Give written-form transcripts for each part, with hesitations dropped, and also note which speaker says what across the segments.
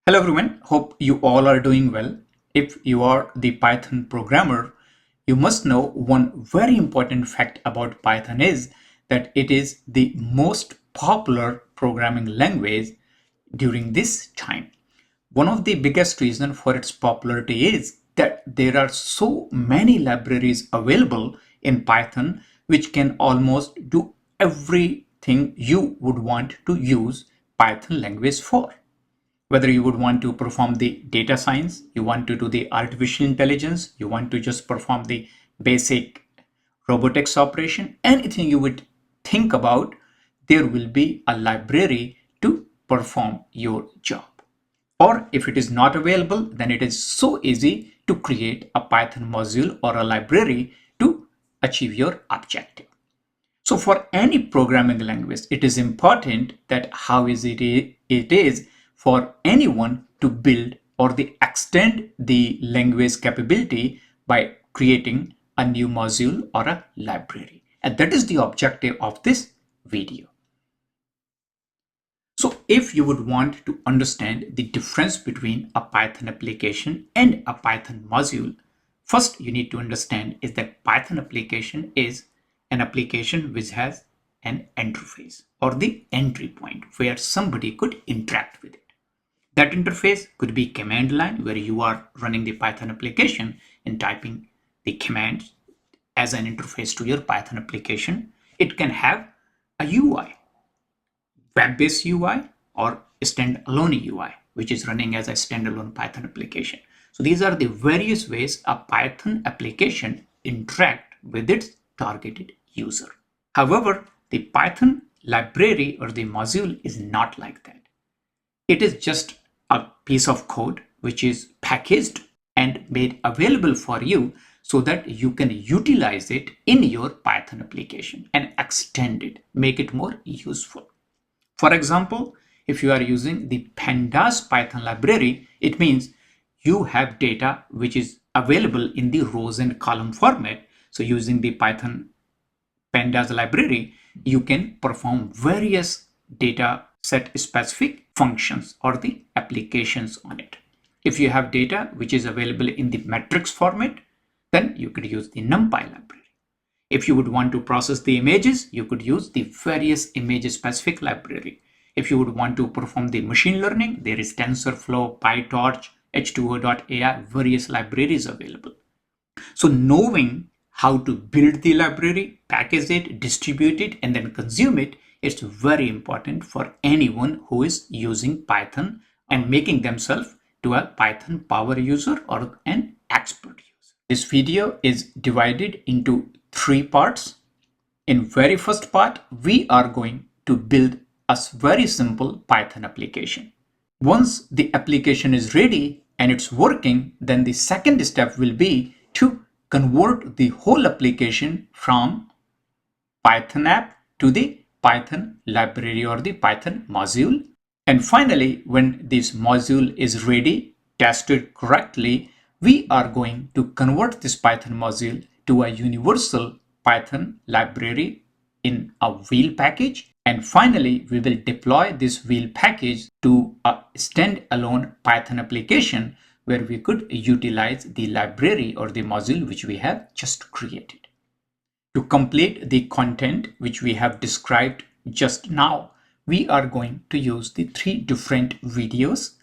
Speaker 1: Hello everyone, hope you all are doing well. If you are the Python programmer, you must know one very important fact about Python is that it is the most popular programming language during this time. One of the biggest reasons for its popularity is that there are so many libraries available in Python which can almost do everything you would want to use Python language for. Whether you would want to perform the data science, you want to do the artificial intelligence, you want to just perform the basic robotics operation, anything you would think about, there will be a library to perform your job. Or if it is not available, then it is so easy to create a Python module or a library to achieve your objective. So for any programming language, it is important that how easy it is for anyone to build or extend the language capability by creating a new module or a library. And that is the objective of this video. So if you would want to understand the difference between a Python application and a Python module, first you need to understand is that Python application is an application which has an interface or the entry point where somebody could interact with it. That interface could be command line where you are running the Python application and typing the commands as an interface to your Python application. It can have a UI, web-based UI or standalone UI, which is running as a standalone Python application. So these are the various ways a Python application interact with its targeted user. However, the Python library or the module is not like that. It is just a piece of code which is packaged and made available for you so that you can utilize it in your Python application and extend it, make it more useful. For example, if you are using the Pandas Python library, it means you have data which is available in the rows and column format. So using the Python Pandas library, you can perform various data set specific functions or the applications on it. If you have data which is available in the matrix format, then you could use the NumPy library. If you would want to process the images, you could use the various image specific library. If you would want to perform the machine learning, there is TensorFlow, PyTorch, H2O.ai, various libraries available. So knowing how to build the library, package it, distribute it, and then consume it, it's very important for anyone who is using Python and making themselves to a Python power user or an expert user. This video is divided into 3 parts. In very first part, we are going to build a very simple Python application. Once the application is ready and it's working, then the second step will be to convert the whole application from Python app to the Python library or the Python module. And finally, when this module is ready, tested correctly, we are going to convert this Python module to a universal Python library in a wheel package. And finally, we will deploy this wheel package to a standalone Python application where we could utilize the library or the module which we have just created. To complete the content which we have described just now, we are going to use the 3 different videos.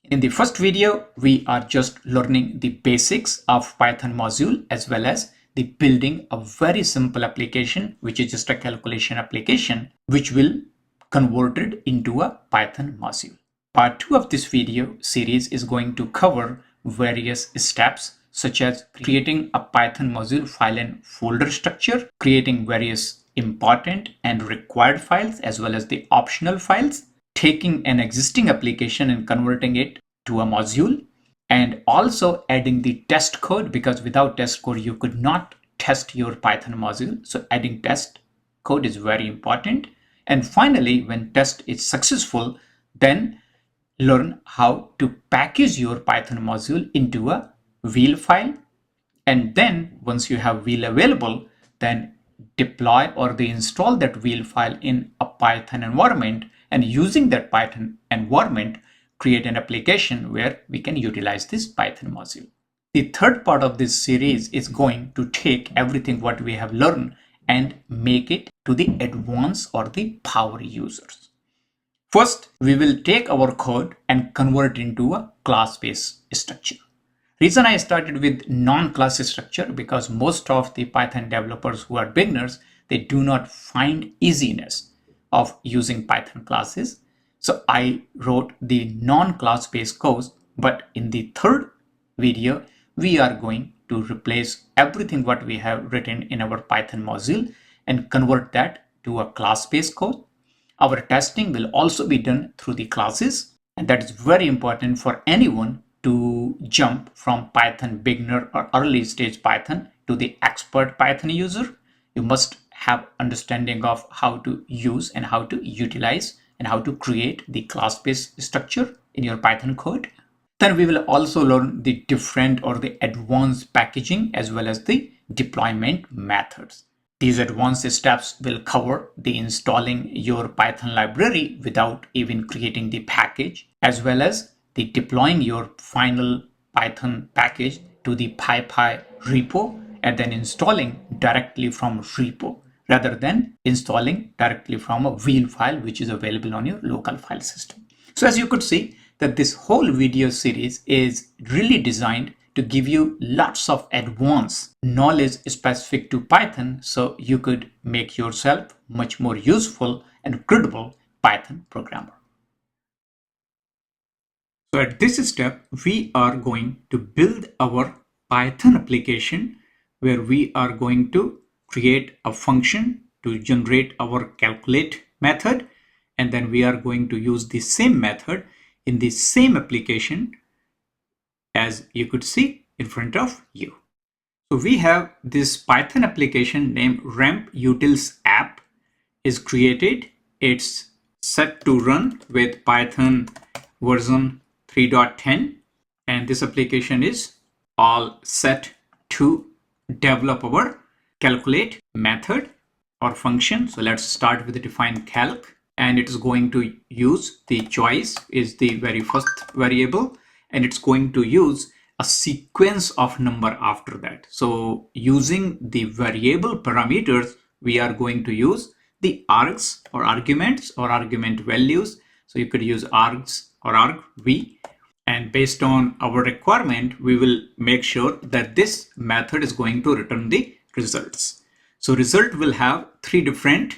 Speaker 1: In the first video, we are just learning the basics of Python module as well as the building a very simple application, which is just a calculation application, which will convert it into a Python module. Part 2 of this video series is going to cover various steps such as creating a Python module file and folder structure, creating various important and required files as well as the optional files, taking an existing application and converting it to a module, and also adding the test code, because without test code you could not test your Python module. So adding test code is very important. And finally, when test is successful, then learn how to package your Python module into a wheel file. And then once you have wheel available, then deploy or install that wheel file in a Python environment, and using that Python environment, create an application where we can utilize this Python module. The third part of this series is going to take everything what we have learned and make it to the advanced or the power users. First, we will take our code and convert it into a class-based structure. Reason I started with non-class structure because most of the Python developers who are beginners, they do not find easiness of using Python classes. So I wrote the non-class based code, but in the third video, we are going to replace everything what we have written in our Python module and convert that to a class-based code. Our testing will also be done through the classes, and that is very important for anyone to jump from Python beginner or early stage Python to the expert Python user. You must have understanding of how to use and how to utilize and how to create the class-based structure in your Python code. Then we will also learn the different or the advanced packaging as well as the deployment methods. These advanced steps will cover the installing your Python library without even creating the package, as well as the deploying your final Python package to the PyPy repo and then installing directly from repo rather than installing directly from a wheel file which is available on your local file system. So as you could see that this whole video series is really designed to give you lots of advanced knowledge specific to Python so you could make yourself much more useful and credible Python programmer. So at this step, we are going to build our Python application where we are going to create a function to generate our calculate method, and then we are going to use the same method in the same application as you could see in front of you. So we have this Python application named ramp utils app is created. It's set to run with Python version 3.10, and this application is all set to develop our calculate method or function. So let's start with the define calc, and it is going to use the choice is the very first variable, and it's going to use a sequence of number after that. So using the variable parameters, we are going to use the args or arguments or argument values. So you could use args or argv, and based on our requirement, we will make sure that this method is going to return the results. So result will have three different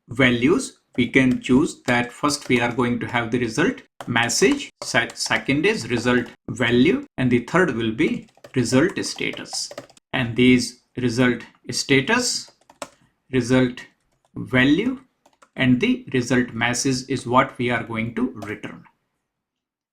Speaker 1: values. We can choose that first we are going to have the result message, second is result value, and the third will be result status. And these result status, result value, and the result message is what we are going to return.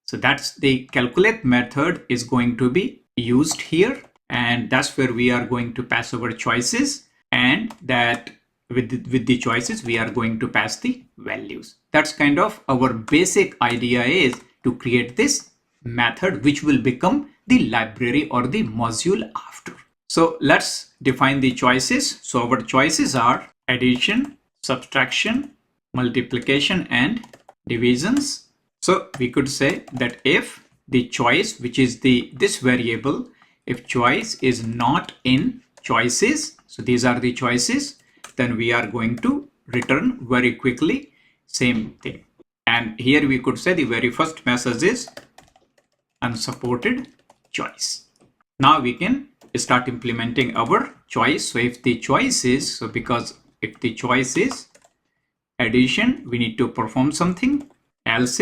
Speaker 1: So that's the calculate method is going to be used here, and that's where we are going to pass our choices, and that with the choices we are going to pass the values. That's kind of our basic idea is to create this method which will become the library or the module after. So let's define the choices. So our choices are addition, subtraction, multiplication, and divisions. So we could say that if the choice, which is this variable, if choice is not in choices, so these are the choices, then we are going to return very quickly same thing. And here we could say the very first message is unsupported choice. Now we can start implementing our choice. So if the choice is, so because if the choice is addition, we need to perform something. Else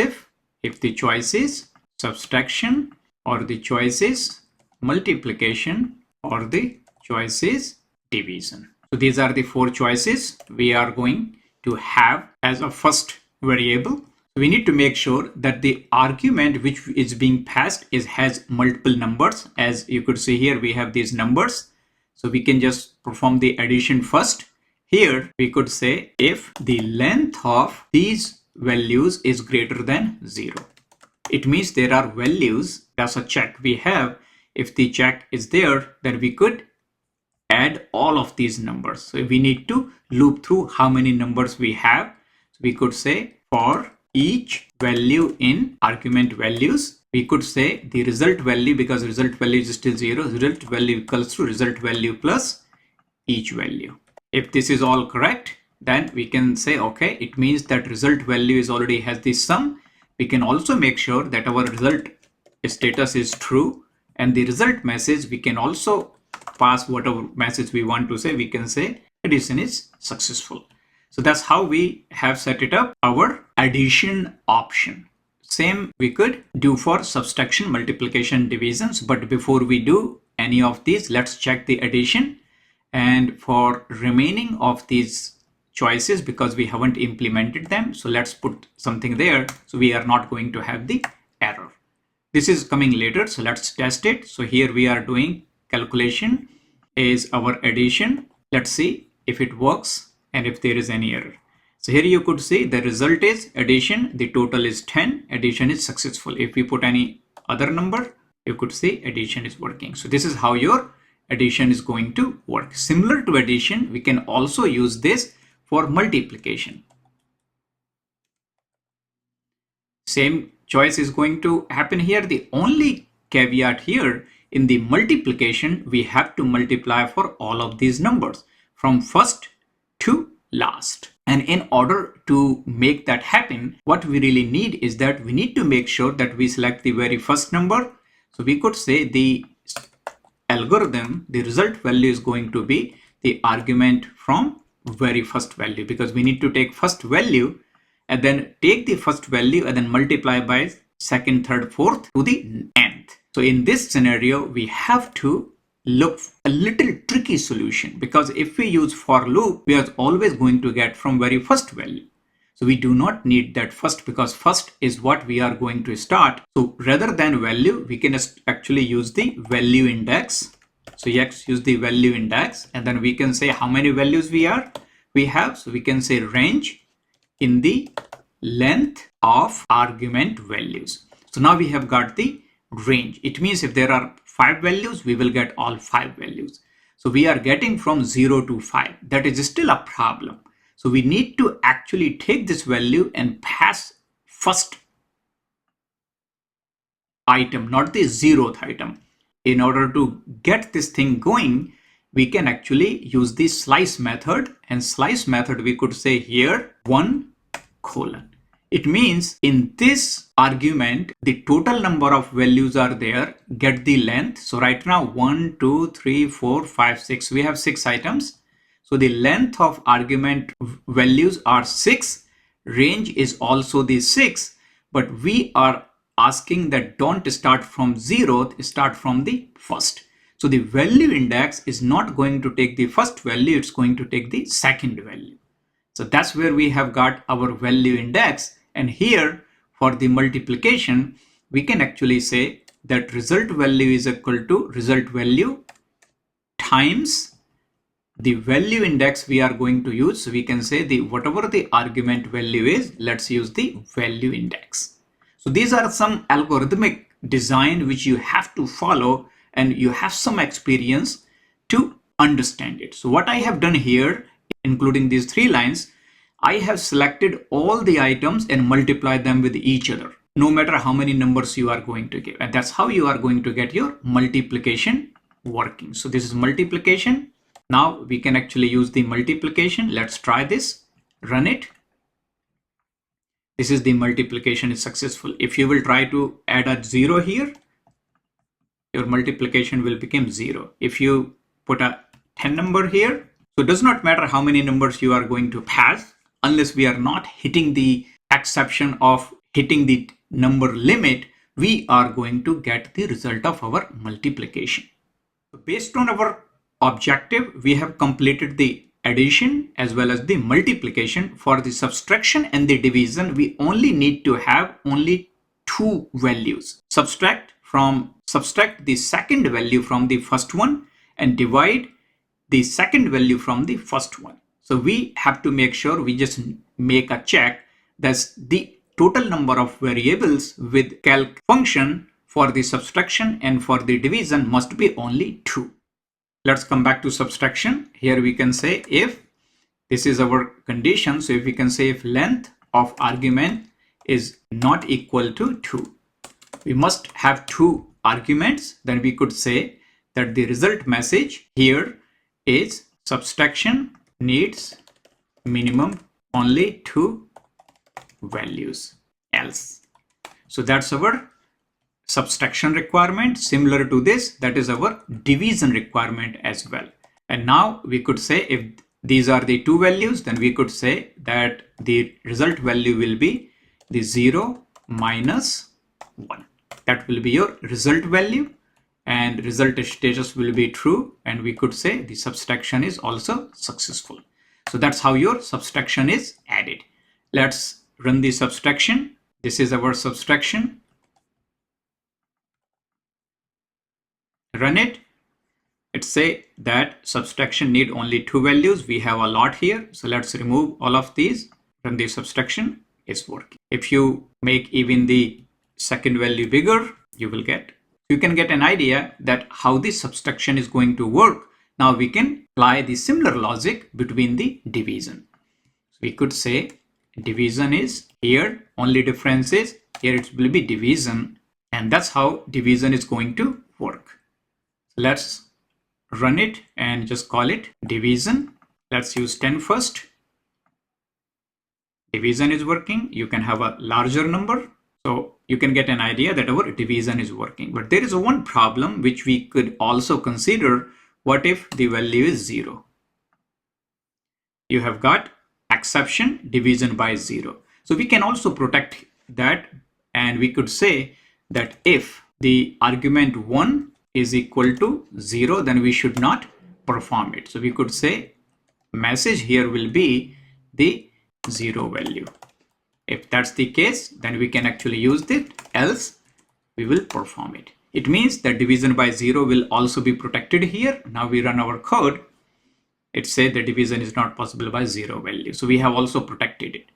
Speaker 1: if the choice is subtraction, or the choice is multiplication, or the choice is division. So these are the four choices we are going to have as a first variable. We need to make sure that the argument which is being passed has multiple numbers. As you could see here, we have these numbers. So we can just perform the addition first. Here we could say if the length of these values is greater than 0. It means there are values, that's a check we have. If the check is there, then we could add all of these numbers. So we need to loop through how many numbers we have. So we could say for each value in argument values. We could say the result value, because result value is still 0, result value equals to result value plus each value. If this is all correct, then we can say, okay, it means that result value is already has the sum. We can also make sure that our result status is true, and the result message, we can also pass whatever message we want to say. We can say addition is successful. So that's how we have set it up, our addition option. Same we could do for subtraction, multiplication, divisions. But before we do any of these, let's check the addition. And for remaining of these choices, because we haven't implemented them, so let's put something there. So we are not going to have the error. This is coming later, so let's test it. So here we are doing calculation is our addition. Let's see if it works and if there is any error. So here you could see the result is addition, the total is 10, addition is successful. If we put any other number, you could see addition is working. So this is how your addition is going to work. Similar to addition, we can also use this for multiplication. Same choice is going to happen here. The only caveat here, in the multiplication, we have to multiply for all of these numbers from first to last. And in order to make that happen, what we really need is that we need to make sure that we select the very first number. So we could say the algorithm, the result value is going to be the argument from very first value, because we need to take first value and then take the first value and then multiply by second, third, fourth to the nth. So in this scenario, we have to look a little tricky solution, because if we use for loop, we are always going to get from very first value. So we do not need that first, because first is what we are going to start. So rather than value, we can actually use the value index. So yes, use the value index, and then we can say how many values we have. So we can say range in the length of argument values. So now we have got the range. It means if there are 5 values, we will get all 5 values. So we are getting from 0 to 5. That is still a problem. So we need to actually take this value and pass first item, not the 0th item. In order to get this thing going, we can actually use the slice method, and slice method we could say here 1 colon. It means in this argument, the total number of values are there, get the length. So right now 1, 2, 3, 4, 5, 6, we have 6 items. So the length of argument values are 6, range is also the 6, but we are asking that don't start from 0th, start from the first. So the value index is not going to take the first value, it's going to take the second value. So that's where we have got our value index. And here for the multiplication, we can actually say that result value is equal to result value times the value index we are going to use. So we can say the whatever the argument value is, let's use the value index. So these are some algorithmic design which you have to follow, and you have some experience to understand it. So what I have done here, including these 3 lines, I have selected all the items and multiplied them with each other, no matter how many numbers you are going to give. And that's how you are going to get your multiplication working. So this is multiplication. Now we can actually use the multiplication. Let's try this, run it. This is the multiplication is successful. If you will try to add a 0 here, your multiplication will become 0. If you put a 10 number here, so it does not matter how many numbers you are going to pass, unless we are not hitting the exception of hitting the number limit, we are going to get the result of our multiplication. So based on our objective, we have completed the addition as well as the multiplication. For the subtraction and the division, we only need to have only 2 values. Subtract the second value from the first one and divide the second value from the first one. So we have to make sure we just make a check that the total number of variables with calc function for the subtraction and for the division must be only 2. Let's come back to subtraction. Here we can say if this is our condition. So if we can say if length of argument is not equal to 2. We must have 2 arguments. Then we could say that the result message here is subtraction needs minimum only 2 values else. So that's our subtraction requirement. Similar to this, that is our division requirement as well. And now we could say if these are the 2 values, then we could say that the result value will be the 0 minus 1. That will be your result value, and result status will be true, and we could say the subtraction is also successful. So that's how your subtraction is added. Let's run the subtraction. This is our subtraction. Run it. Let's say that subtraction need only 2 values. We have a lot here, so let's remove all of these. Run the subtraction. Is working. If you make even the second value bigger, you can get an idea that how this subtraction is going to work. Now we can apply the similar logic between the division. So we could say division is here, only difference is here it will be division, and that's how division is going to work. Let's run it and just call it division. Let's use 10 first. Division is working. You can have a larger number, so you can get an idea that our division is working. But there is one problem which we could also consider. What if the value is 0? You have got exception division by 0. So we can also protect that, and we could say that if the argument 1 is equal to 0, then we should not perform it. So we could say message here will be the 0 value. If that's the case, then we can actually use it, else we will perform it. It means that division by 0 will also be protected here. Now we run our code. It says the division is not possible by 0 value. So we have also protected it.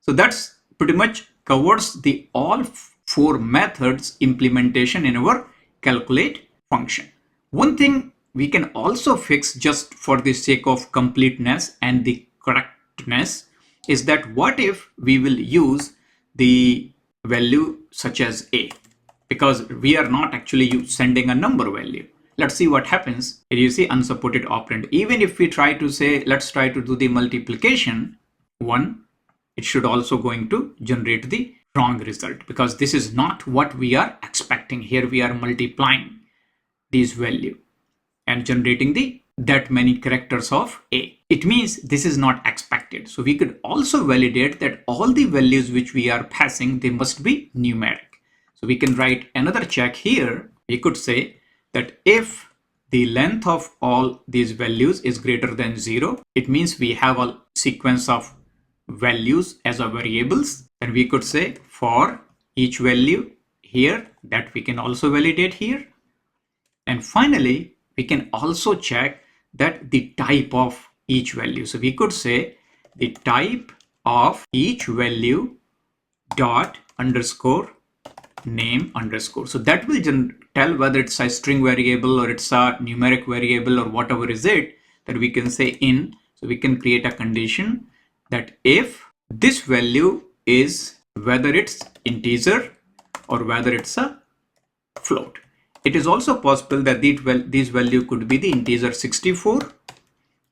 Speaker 1: So that's pretty much covers the all 4 methods implementation in our calculate function. One thing we can also fix just for the sake of completeness and the correctness is that what if we will use the value such as a, because we are not actually sending a number value. Let's see what happens. Here you see unsupported operand. Even if we try to say, let's try to do the multiplication 1, it should also going to generate the wrong result, because this is not what we are expecting. Here we are multiplying these value and generating that many characters of a. It means this is not expected. So we could also validate that all the values which we are passing, they must be numeric. So we can write another check here. We could say that if the length of all these values is greater than 0, it means we have a sequence of values as a variables. And we could say for each value here, that we can also validate here. And finally, we can also check that the type of each value. So we could say the type of each value dot underscore name underscore. So that will tell whether it's a string variable or it's a numeric variable or whatever is it, that we can say in. So we can create a condition that if this value is whether it's integer or whether it's a float. It is also possible that this value could be the integer 64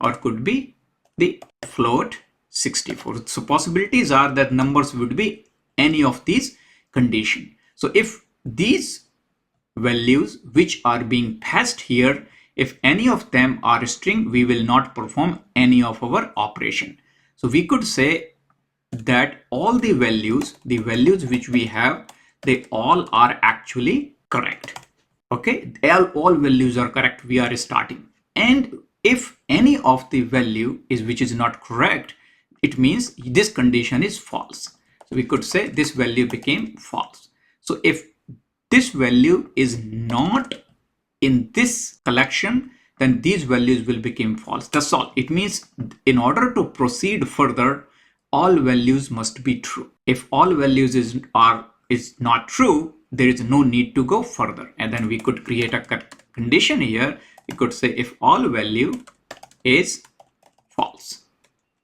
Speaker 1: or could be the float 64. So possibilities are that numbers would be any of these conditions. So if these values which are being passed here, if any of them are a string, we will not perform any of our operation. So we could say that all the values which we have, they all are actually correct. Okay, all values are correct. We are starting, and if any of the value is which is not correct, it means this condition is false. So we could say this value became false. So if this value is not in this collection, then these values will become false. That's all. It means in order to proceed further, all values must be true. If all values is not true, there is no need to go further. And then we could create a condition here. We could say if all value is false.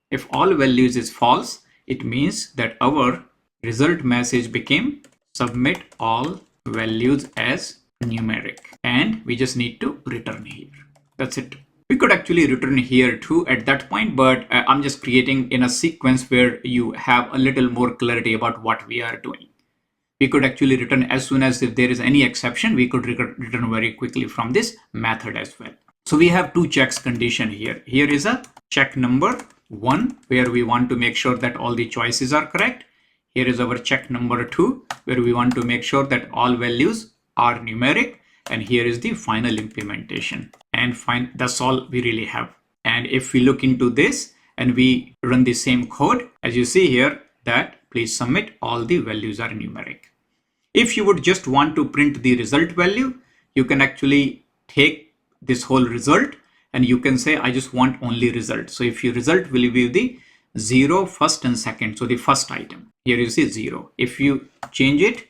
Speaker 1: If all values is false, it means that our result message became submit all values as numeric, and we just need to return here. That's it. We could actually return here too at that point, but I'm just creating in a sequence where you have a little more clarity about what we are doing. We could actually return as soon as if there is any exception, we could return very quickly from this method as well. So we have two checks condition here. Here is a check number 1 where we want to make sure that all the choices are correct. Here is our check number 2 where we want to make sure that all values are numeric. And here is the final implementation. And fine, that's all we really have. And if we look into this and we run the same code, as you see here, that please submit all the values are numeric. If you would just want to print the result value, you can actually take this whole result and you can say, I just want only result. So if your result will be the 0, first and second, so the first item, here you see 0. If you change it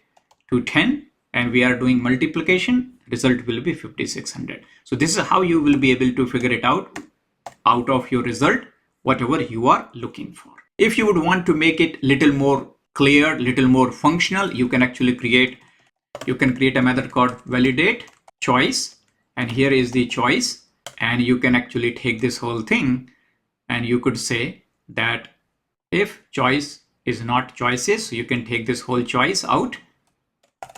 Speaker 1: to 10 and we are doing multiplication, result will be 5600. So this is how you will be able to figure it out of your result, whatever you are looking for. If you would want to make it little more clear, little more functional, you can actually create a method called validate choice, and here is the choice, and you can actually take this whole thing and you could say that if choice is not choices, so you can take this whole choice out,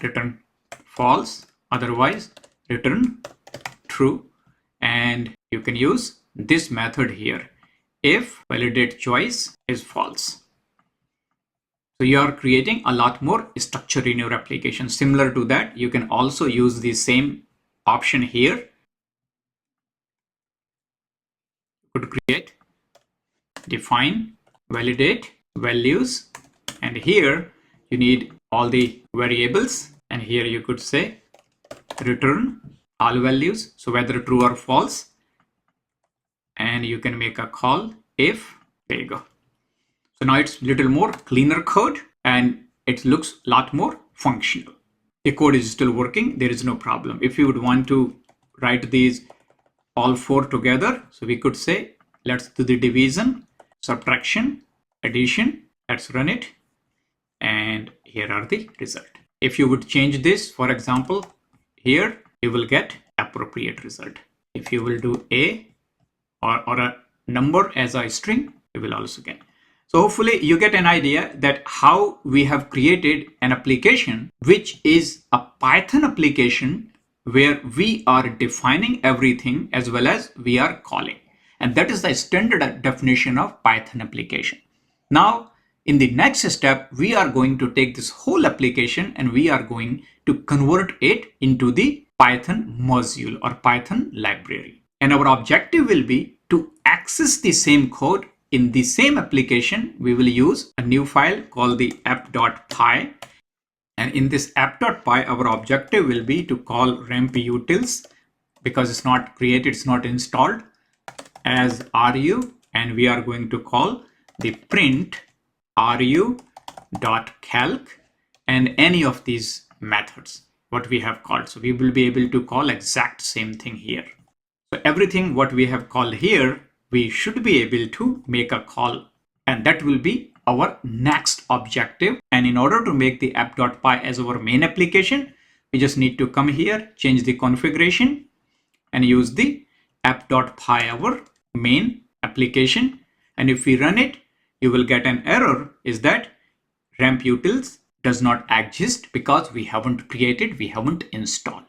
Speaker 1: return false, otherwise return true, and you can use this method here if validate choice is false. So you are creating a lot more structure in your application. Similar to that, you can also use the same option here. You could create, define, validate values, and here you need all the variables, and here you could say return all values, so whether true or false, and you can make a call if, there you go. So now it's a little more cleaner code and it looks a lot more functional. The code is still working, there is no problem. If you would want to write these all 4 together, so we could say let's do the division, subtraction, addition, let's run it, and here are the result. If you would change this, for example, here you will get appropriate result. If you will do a or a number as a string, you will also get. So hopefully you get an idea that how we have created an application which is a Python application where we are defining everything as well as we are calling. And that is the standard definition of Python application. Now, in the next step, we are going to take this whole application and we are going to convert it into the Python module or Python library. And our objective will be to access the same code in the same application. We will use a new file called the app.py. And in this app.py, our objective will be to call ramp utils, because it's not created, it's not installed, as ru, and we are going to call the print ru.calc and any of these methods what we have called. So we will be able to call exact same thing here. So everything what we have called here, we should be able to make a call, and that will be our next objective. And in order to make the app.py as our main application, we just need to come here, change the configuration and use the app.py our main application. And if we run it, you will get an error is that ramp utils does not exist because we haven't created, we haven't installed.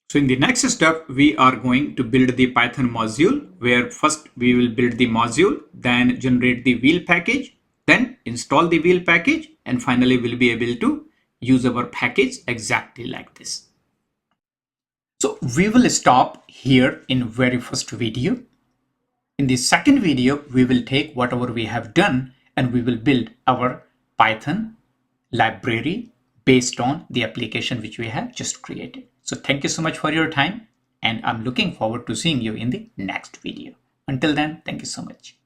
Speaker 1: So in the next step, we are going to build the Python module, where first we will build the module, then generate the wheel package, then install the wheel package, and finally we'll be able to use our package exactly like this. So we will stop here in very first video. In the second video, we will take whatever we have done and we will build our Python library based on the application which we have just created. So thank you so much for your time, and I'm looking forward to seeing you in the next video. Until then, thank you so much.